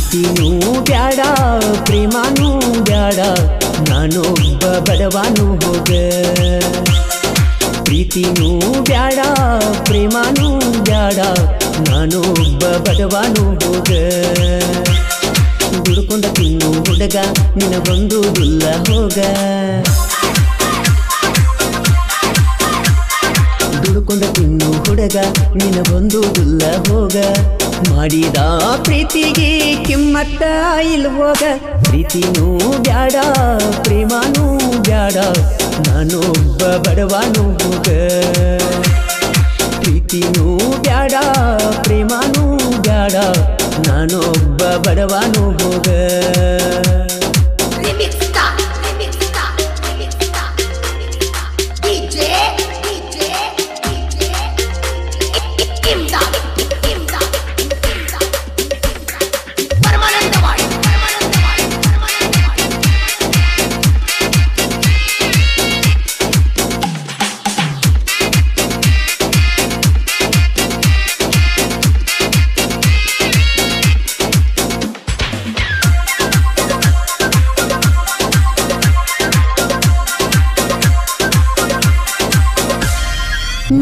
ಪ್ರೀತಿನೂ ಬ್ಯಾಡ ಪ್ರೇಮನೂ ಬ್ಯಾಡ ನಾನೊಬ್ಬ ಬಡವನು ಹೋಗ ಪ್ರೀತಿನೂ ಬ್ಯಾಡ ಪ್ರೇಮನೂ ಬ್ಯಾಡ ನಾನೊಬ್ಬ ಬಡವನು ಹೋಗ ದುಡ್ಕೊಂಡ ತಿನ್ನು ಹುಡುಗ ನಿನಗೊಂದುದಿಲ್ಲ ಹೋಗ ದುಡ್ಕೊಂಡ ತಿನ್ನು ಹುಡುಗ ನಿನಗೊಂದುದಿಲ್ಲ ಹೋಗ ಮಾಡಿದ ಪ್ರೀತಿಗೆ ಕಿಮ್ಮತ್ತ ಇಲ್ವೋಗ ಪ್ರೀತಿನೂ ಬ್ಯಾಡ ಪ್ರೇಮನೂ ಬ್ಯಾಡ ನಾನೊಬ್ಬ ಬಡವನು ಹೋಗ ಪ್ರೀತಿನೂ ಬ್ಯಾಡ ಪ್ರೇಮನೂ ಬ್ಯಾಡ ನಾನೊಬ್ಬ ಬಡವನು ಹೋಗ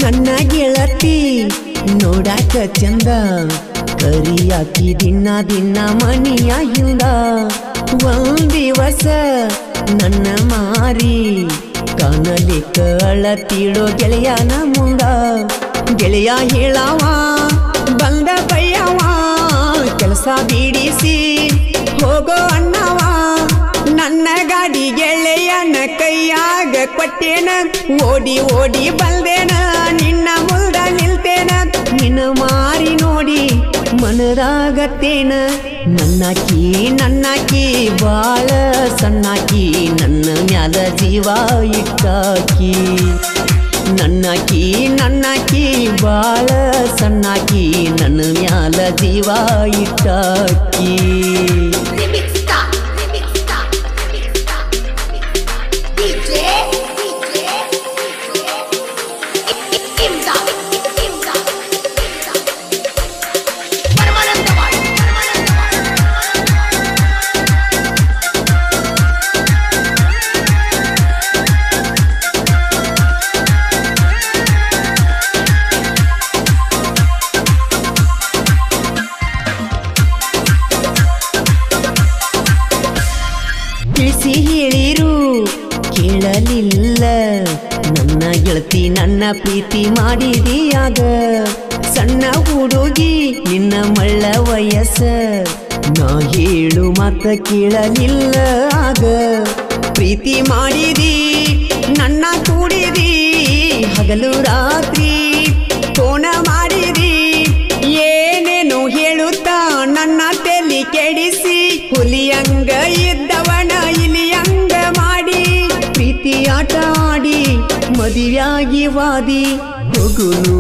ನನ್ನ ಗೆಳತಿ ನೋಡಾಕ ಚಂದ ಕರಿಯಾಕಿ ದಿನ ದಿನ ಮನಿಯ ಹಿಂದ ಒಂದಿವಸ ನನ್ನ ಮಾರಿ ಕಾಣಲಿಕ್ಕ ಅಳತಿಳೋ ಗೆಳೆಯನ ಮುಂದ ಗೆಳೆಯ ಹೇಳವ ಬಂದ ಬಯ್ಯವ ಕೆಲಸ ಬಿಡಿಸಿ ಹೋಗೋ ಅಣ್ಣವ ನನ್ನ ಗಾಡಿ ಗೆಳೆಯನ ಕೈಯಾಗ ಕೊಟ್ಟೇನ ಓಡಿ ಓಡಿ ಬಲ್ದೇನ ನಿನ್ನ ಮುಲ್ದ ನಿಲ್ತೇನ ನಿನ್ನ ಮಾರಿ ನೋಡಿ ಮನದಾಗತ್ತೇನ ನನ್ನಾಕಿ ಬಾಳ ಸಣ್ಣಾಕಿ ನನ್ನ ಮ್ಯಾಲ ಜೀವ ಇಟ್ಟಾಕಿ ನನ್ನಾಕಿ ಬಾಳ ಸಣ್ಣಾಕಿ ನನ್ನ ಮ್ಯಾಲ ಜೀವ ಇಟ್ಟಾಕಿ ತಿಳಿಸಿ ಹೇಳಿರು ಕೇಳಲಿಲ್ಲ ನನ್ನ ಗೆಳತಿ ನನ್ನ ಪ್ರೀತಿ ಮಾಡಿದೀಯಾಗ ಸಣ್ಣ ಹುಡುಗಿ ನಿನ್ನ ಮಳ್ಳ ವಯಸ್ಸ ನಾ ಹೇಳು ಮಾತ ಕೇಳಲಿಲ್ಲ ಆಗ ಪ್ರೀತಿ ಮಾಡಿದಿ ನನ್ನ ಕೂಡಿದಿ ಹಗಲು ರಾತ್ರಿ ಫೋನ ಮಾಡಿದಿ ಏನೇನು ಹೇಳುತ್ತಾ ನನ್ನ ತಲೆ ಕೆಡಿಸಿ ಹುಲಿಯಂಗ ಇದ್ದವನ ಇಲಿಯಂಗ ಮಾಡಿ ಪ್ರೀತಿ ಆಟ ಆಡಿ ಮದುವೆಯಾಗಿ ವಾದಿ ಹೋಗುನು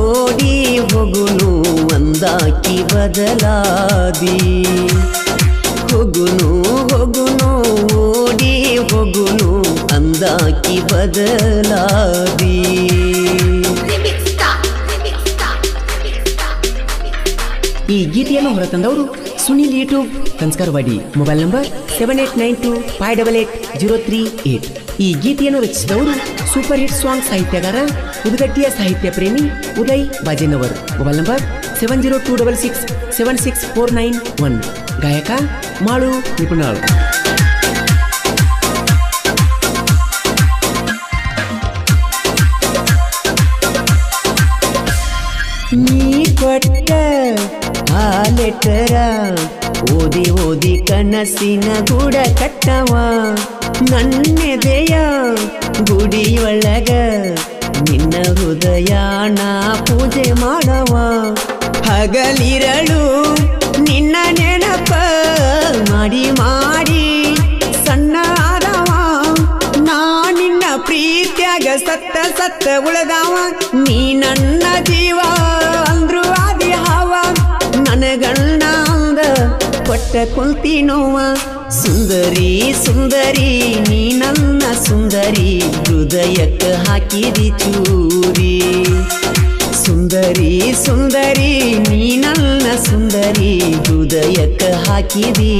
ಓಡಿ ಹೋಗುನು ಅಂದಾಕಿ ಬದಲಾದಿ ಹೋಗುನು ಓಡಿ ಹೋಗುನು ಅಂದಾಕಿ ಬದಲಾದಿ ಈ ಗೀತೆಯನ್ನು ಹೊರತಂದವರು ಸುನಿಲ್ ಯೂಟ್ಯೂಬ್ ಕನ್ಸ್ಕರ್ವಾಡಿ ಮೊಬೈಲ್ ನಂಬರ್ 7892588038 ಈ ಗೀತೆಯನ್ನು ರಚಿಸಿದವರು ಸೂಪರ್ ಹಿಟ್ ಸಾಂಗ್ ಸಾಹಿತ್ಯಗಾರ ಉದಗಟ್ಟಿಯ ಸಾಹಿತ್ಯ ಪ್ರೇಮಿ ಉದಯ್ ಬಾಜೇನವರ್ ಮೊಬೈಲ್ ನಂಬರ್ 7026676491 ಗಾಯಕ ಮಾಳು ನಿಪುಣಾಳ್ ನೀ ಕೊಟ್ಟ ಆ ಲೆಟರ ಓದಿ ಓದಿ ಕನಸಿನ ಗೂಡ ಕಟ್ಟವ ನನ್ನೆದೆಯ ಗುಡಿಯೊಳಗ ನಿನ್ನ ಹೃದಯನ ಪೂಜೆ ಮಾಡವ ಹಗಲಿರಳು ನಿನ್ನ ನೆನಪ ಮಾಡಿ ಮಾಡಿ ಸಣ್ಣ ಆದವ ನಾ ನಿನ್ನ ಪ್ರೀತಿಯಾಗ ಸತ್ತ ಉಳದವ ನೀ ನನ್ನ ಜೀವ ಅಂದ್ರು ಆದಿ ಹಾವ ನನಗಣ್ಣ ಅಂದ ಕೊಟ್ಟ ಕುಂತಿನೋವ ಸುಂದರಿ ಸುಂದರಿ ನೀ ನನ್ನ ಸುಂದರಿ ಹೃದಯಕ್ಕೆ ಹಾಕಿದಿ ಚೂರಿ ಸುಂದರಿ ಸುಂದರಿ ನೀ ನನ್ನ ಸುಂದರಿ ಹೃದಯಕ್ಕ ಹಾಕಿದಿ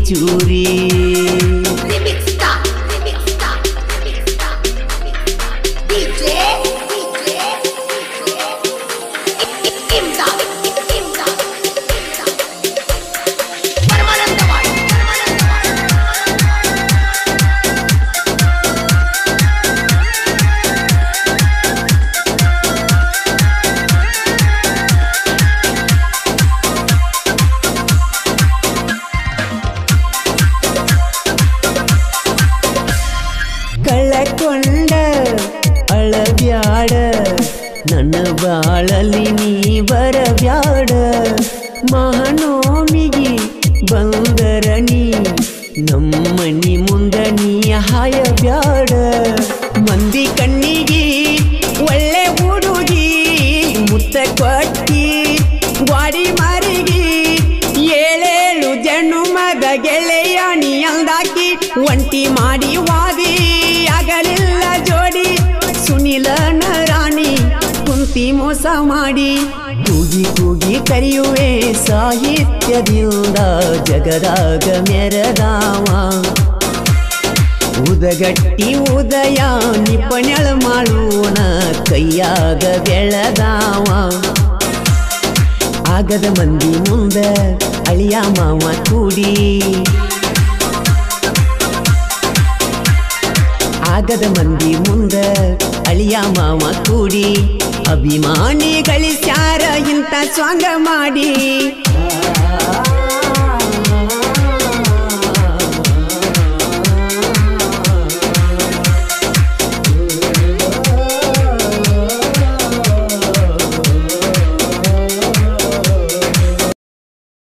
ಚೂರಿ ಕಳಕೊಂಡ ಅಳಬ್ಯಾಡ ನನ್ನ ಬಾಳಲಿ ನೀ ಬರಬ್ಯಾಡ ಮಹಾನೋಮಿಗಿ ಬಂದರ ನೀ ನಮ್ಮನಿ ಮುಂದ ನೀ ಹಾಯಬ್ಯಾಡ ಮಂದಿ ಕಣ್ಣಿಗಿ ಒಳ್ಳೆ ಹುಡುಗಿ ಮುತ್ತ ಕೊಟ್ಟಿ ಗ್ವಾಡಿ ಮಾರಿಗಿ ಏಳೇಳು ಜನುಮದ ಗೆಳೆಯಾಣಿ ಅಂದಾಕಿ ಒಂಟಿ ಮಾಡಿ ವಾದಿ ಆಗಲಿಲ್ಲ ಜೋಡಿ ಸುನಿಲನ ರಾಣಿ ಕುಂತಿ ಮೋಸ ಮಾಡಿ ಕೂಗಿ ಕೂಗಿ ಕರೆಯುವೆ ಸಾಹಿತ್ಯದಿಂದ ಜಗದಾಗ ಮೆರದಾವ ಉದಗಟ್ಟಿ ಉದಯ ನಿಪಣಳ ಮಾಡೋಣ ಕೈಯಾಗ ಬೆಳೆದಾವ ಆಗದ ಮಂದಿ ಮುಂದ ಅಳಿಯ ಮಾವ ಕೂಡಿ ಆಗದ ಮಂದಿ ಮುಂದ ಅಳಿಯ ಮಾವ ಕೂಡಿ ಅಭಿಮಾನಿಗಳಿಸ್ಯಾರ ಇಂಥ ಸ್ವಾಂಗ ಮಾಡಿ